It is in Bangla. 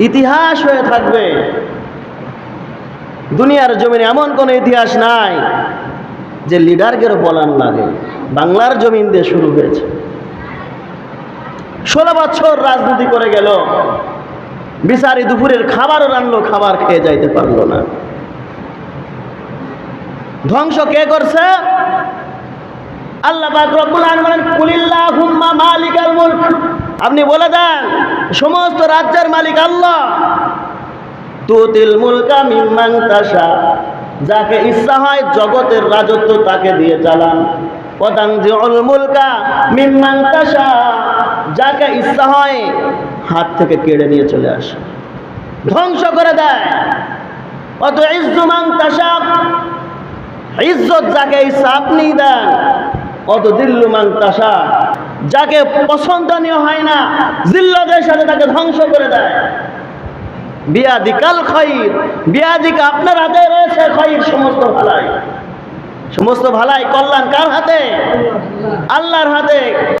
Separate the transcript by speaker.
Speaker 1: ইতিহাস হয়ে থাকবে। দুনিয়ার জমিনে এমন কোন ইতিহাস নাই যে লিডারকে বলার লাগে। বাংলার জমিন দিয়ে শুরু হয়েছে। 16 বছর রাজনীতি করে গেল, বিচারি দুপুরের খাবারও রান্নলো, খাবার খেয়ে যাইতে পারলো না। ধ্বংস কে করছে? আল্লাহ পাক রব্বুল আলামিন বলেন, কুলিল্লাহুম্মা মালিকাল মুলক, আপনি বলে দেন সমস্ত রাজ্যের মালিক আল্লাহ। তুতিল মুলকা মিম্মান তাশা, যাকে ইচ্ছা হয় জগতের রাজত্ব তাকে দিয়ে চালান। ওয়াতানজিউল মুলকা মিম্মান তাশা, যাকে ইচ্ছা হয় হাত থেকে কেড়ে নিয়ে চলে আসে, ধ্বংস করে দেয়। অত ইজ্জু মান তাশা, ইজ্জত যাকে ইচ্ছা আপনি দেন। অত দিল্লু মান তাশা, যাকে পছন্দনীয় হয় না জিল্লতের সাথে তাকে ধ্বংস করে দেয়। বিয়াদিকাল খায়র, বিয়াদিকা আপনার হাতে রয়েছে খায়র, সমস্ত ভালাই। সমস্ত ভালাই কল্যাণ কার হাতে? আল্লাহর হাতে।